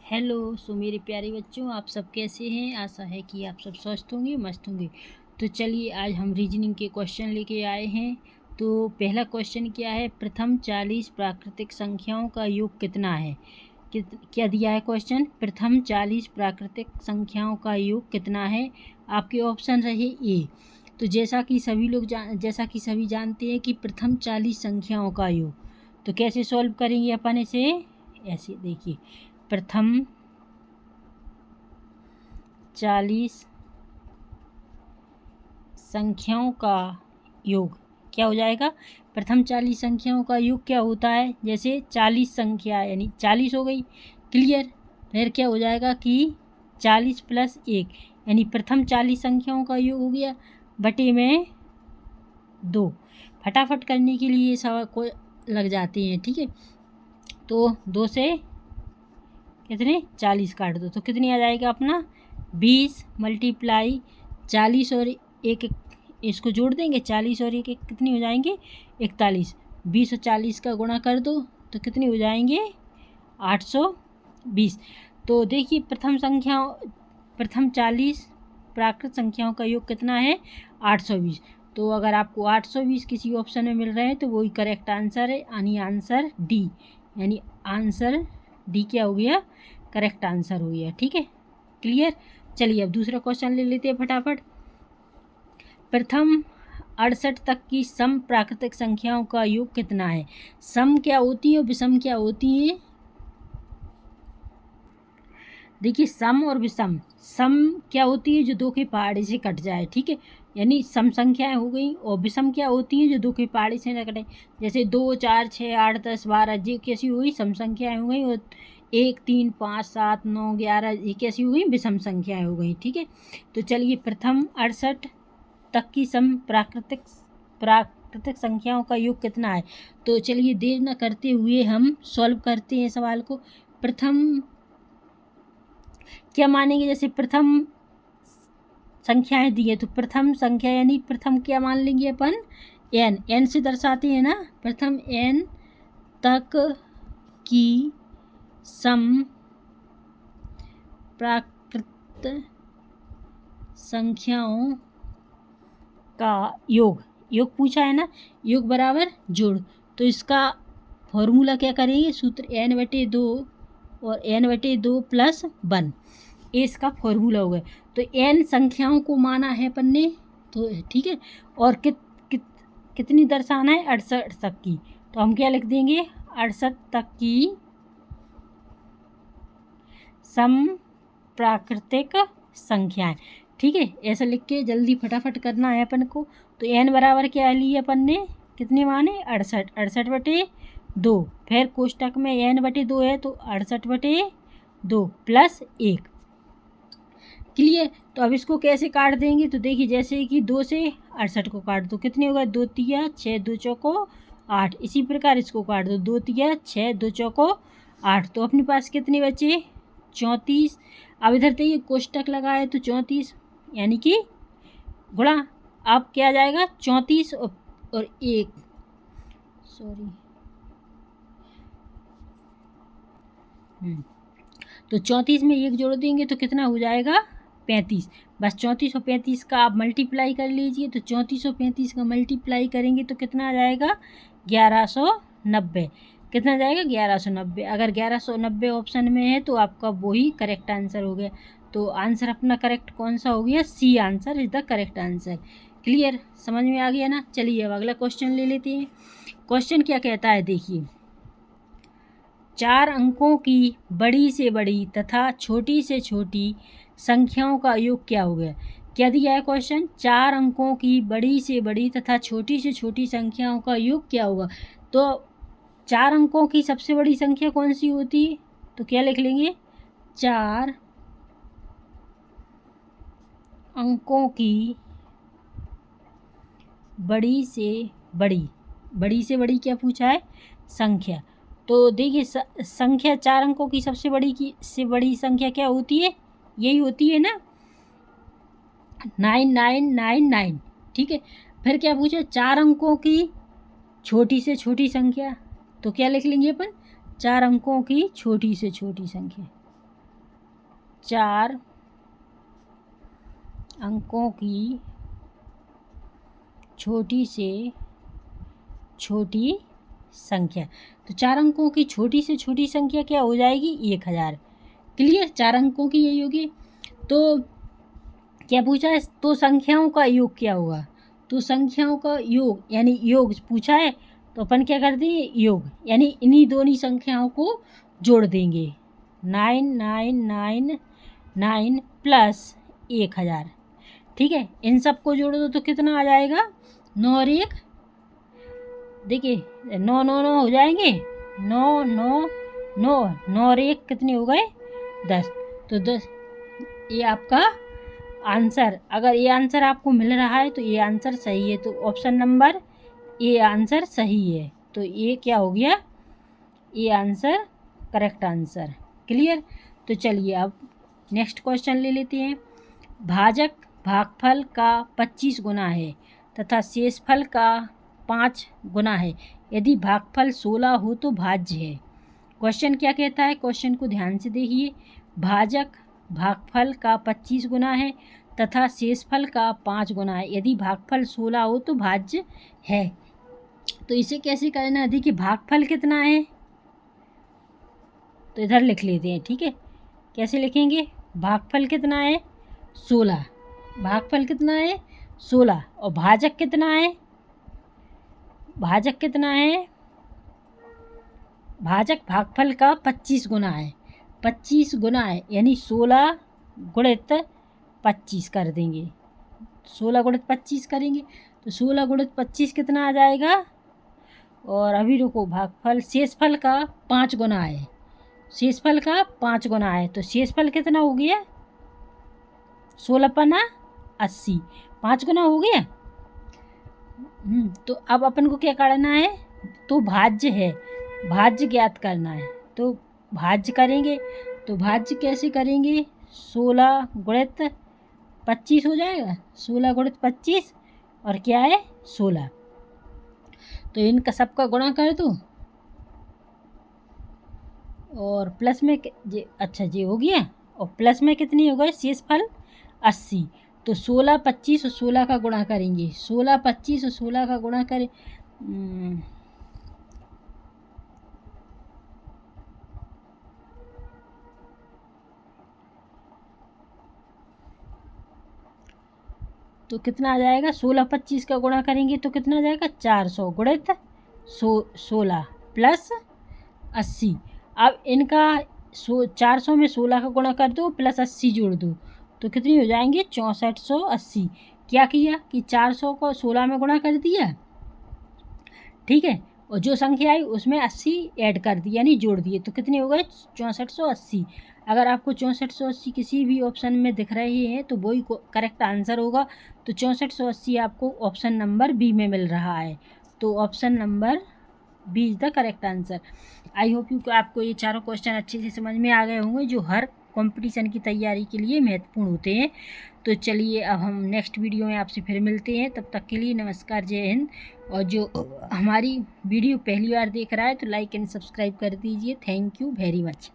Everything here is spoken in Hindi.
हेलो। मेरे प्यारे बच्चों, आप सब कैसे हैं? आशा है कि आप सब स्वस्थ होंगे, मस्त होंगे। तो चलिए आज हम रीजनिंग के क्वेश्चन लेके आए हैं। तो पहला क्वेश्चन क्या है? प्रथम 40 प्राकृतिक संख्याओं का योग कितना है? क्या दिया है क्वेश्चन? प्रथम 40 प्राकृतिक संख्याओं का योग कितना है? आपके ऑप्शन रहे ए। तो जैसा कि सभी जानते हैं कि प्रथम 40 संख्याओं का योग, तो कैसे सॉल्व करेंगे अपन इसे? ऐसे देखिए, प्रथम 40 संख्याओं का योग क्या हो जाएगा? प्रथम 40 संख्याओं का योग क्या होता है? जैसे 40 संख्या यानी 40 हो गई, क्लियर। फिर क्या हो जाएगा कि 40 + 1 यानी प्रथम 40 संख्याओं का योग हो गया बटे में 2। फटाफट करने के लिए सवाल को लग जाते हैं, ठीक है। तो 2 से कितने 40 काट दो तो कितनी आ जाएगा अपना 20 × 40 और 1 इसको जोड़ देंगे। 40 और 1 कितनी हो जाएंगे 41। 20 और 40 का गुणा कर दो तो कितनी हो जाएंगे 820। तो देखिए प्रथम 40 प्राकृत संख्याओं का योग कितना है 820। तो अगर आपको 820 किसी ऑप्शन में मिल रहे हैं तो वही करेक्ट आंसर है, यानी आंसर डी। यानी आंसर डी क्या हो गया? करेक्ट आंसर हो गया, ठीक है, क्लियर। चलिए अब दूसरा क्वेश्चन ले लेते हैं फटाफट। प्रथम 68 तक की सम प्राकृतिक संख्याओं का योग कितना है? सम क्या होती है और विषम क्या होती है? देखिए, सम और विषम, सम क्या होती है? जो दो के पहाड़े से कट जाए, ठीक है, यानी सम संख्याएं हो गई। और विषम क्या होती है? जो दो के पहाड़े से न कटे, जैसे 2, 4, 6, 8, 10, 12 ये कैसी हुई? सम संख्याएं हो गई। और 1, 3, 5, 7, 9, 11 ये कैसी हो गई? विषम संख्याएं हो गई, ठीक है। तो चलिए प्रथम 68 तक की सम प्राकृतिक संख्याओं का योग कितना है? तो चलिए देर न करते हुए हम सॉल्व करते हैं सवाल को। प्रथम क्या मानेंगे? जैसे प्रथम संख्याएं दी है तो प्रथम संख्या यानी प्रथम क्या मान लेंगे अपन? एन से दर्शाते हैं ना। प्रथम एन तक की सम प्राकृत संख्याओं का योग पूछा है ना। योग बराबर जोड़, तो इसका फॉर्मूला क्या करेंगे? सूत्र n/2 और n/2 + 1 इसका फॉर्मूला होगा। तो n संख्याओं को माना है अपन ने, तो ठीक है। और कितनी दर्शाना है? 68 तक की। तो हम क्या लिख देंगे? 68 तक की सम प्राकृतिक संख्याएं, ठीक है। ऐसा लिख के जल्दी फटाफट करना है अपन को। तो n बराबर क्या लिए अपन ने? कितने माने? 68। 68/2, फिर कोष्टक में n/2 है तो 68/2 + 1, क्लियर। तो अब इसको कैसे काट देंगे? तो देखिए, जैसे कि 2 से 68 को काट दो, कितने होगा? 2 तिया 6, 2 चौको 8। इसी प्रकार इसको काट दो, 2 तिया 6, 2 चौको 8। तो अपने पास कितने बचे? 34। अब इधर देखिए कोष्टक लगाए तो 34 यानी कि गुणा। अब क्या आ जाएगा? 34 और 1, सॉरी, तो 34 में 1 जोड़ देंगे तो कितना हो जाएगा? 35। बस 34 और 35 का आप मल्टीप्लाई कर लीजिए। तो 34 और 35 का मल्टीप्लाई करेंगे तो कितना आ जाएगा? 1190। कितना आ जाएगा? 1190। अगर 1190 ऑप्शन में है तो आपका वही करेक्ट आंसर हो गया। तो आंसर अपना करेक्ट कौन सा हो गया? C answer is the correct answer, clear. समझ में आ गया ना। चलिए अब अगला क्वेश्चन ले लेते हैं। क्वेश्चन क्या कहता है देखिए, 4 अंकों की बड़ी से बड़ी तथा छोटी से छोटी संख्याओं का योग क्या हो गया? क्या दिया है क्वेश्चन? 4 अंकों की बड़ी से बड़ी तथा छोटी से छोटी संख्याओं का योग क्या होगा? तो 4 अंकों की सबसे बड़ी संख्या कौन सी होती है? तो क्या लिख लेंगे? 4 अंकों की बड़ी से बड़ी क्या पूछा है? संख्या। तो देखिए संख्या 4 अंकों की सबसे बड़ी संख्या क्या होती है? यही होती है ना, 9999, ठीक है। फिर क्या पूछा? 4 अंकों की छोटी से छोटी संख्या। तो क्या लिख लेंगे अपन? 4 अंकों की छोटी से छोटी संख्या, 4 अंकों की छोटी से छोटी संख्या। तो 4 अंकों की छोटी से छोटी संख्या क्या हो जाएगी? 1000। क्लियर? 4 अंकों की यही होगी। तो क्या पूछा है? तो संख्याओं का योग क्या होगा? तो संख्याओं का योग यानी योग पूछा है, तो अपन क्या कर देंगे? योग यानी इन्हीं दोनों संख्याओं को जोड़ देंगे। 9999 प्लस 1000। ठीक है, इन सब को जोड़ दो तो कितना आ जाएगा? 9 और 1, देखिए 9 9 9 हो जाएंगे। 9 9 9 9 और 1 कितने हो गए? 10। तो 10 ये आपका आंसर। अगर ये आंसर आपको मिल रहा है तो ये आंसर सही है। तो ऑप्शन नंबर ए आंसर सही है। तो ये क्या हो गया? ये आंसर करेक्ट आंसर। क्लियर? तो चलिए अब नेक्स्ट क्वेश्चन ले लेते हैं। भाजक भागफल का 25 गुना है तथा शेषफल का 5 गुना है। यदि भागफल 16 हो तो भाज्य है। क्वेश्चन क्या कहता है? क्वेश्चन को ध्यान से देखिए। भाजक भागफल का 25 गुना है तथा शेषफल का 5 गुना है। यदि भागफल 16 हो तो भाज्य है। तो इसे कैसे करना है? देखिए भागफल कितना है तो इधर लिख लेते हैं। ठीक है, कैसे लिखेंगे? भागफल कितना है? 16। भागफल कितना है? 16। और भाजक कितना है? भाजक कितना है? भाजक भागफल का 25 गुना है। 25 गुना है यानी 16 गुणित 25 कर देंगे। 16 गुणित 25 करेंगे तो 16 गुणित 25 कितना आ जाएगा? और अभी रुको, भागफल शेषफल का 5 गुना है। शेषफल का 5 गुना है तो शेषफल कितना हो गया? 16 पना 80, 5 गुना हो गया। तो अब अपन को क्या करना है? तो भाज्य है, भाज्य ज्ञात करना है। तो भाज्य करेंगे तो भाज्य कैसे करेंगे? 16 गुणित 25 हो जाएगा। 16 गुणित 25 और क्या है? 16। तो इनका सबका गुणा कर दो और प्लस में अच्छा जी हो गया। और प्लस में कितनी हो गई? शेषफल 80। तो 16 25 और 16 का गुणा करेंगे। 16 25 और 16 का गुणा करें तो कितना आ जाएगा? 16 25 का गुणा करेंगे तो कितना आ जाएगा? 400 गुणित 16 प्लस 80। अब इनका 400 में 16 का गुणा कर दो प्लस 80 जोड़ दो तो कितनी हो जाएंगे? 6480। क्या किया कि 400 को 16 में गुणा कर दिया, ठीक है, और जो संख्या आई उसमें 80 ऐड कर दी यानी जोड़ दिए तो कितने हो गए? 6480। अगर आपको 6480 किसी भी ऑप्शन में दिख रहे हैं तो वही करेक्ट आंसर होगा। तो 6480 आपको ऑप्शन नंबर बी में मिल रहा है। तो option number B is the correct answer. I hope you आपको ये चारों क्वेश्चन अच्छे से समझ में आ गए होंगे जो हर कंपटीशन की तैयारी के लिए महत्वपूर्ण होते हैं। तो चलिए अब हम नेक्स्ट वीडियो में आपसे फिर मिलते हैं। तब तक के लिए नमस्कार, जय हिंद। और जो हमारी वीडियो पहली बार देख रहा है तो लाइक एंड सब्सक्राइब कर दीजिए। Thank you very much.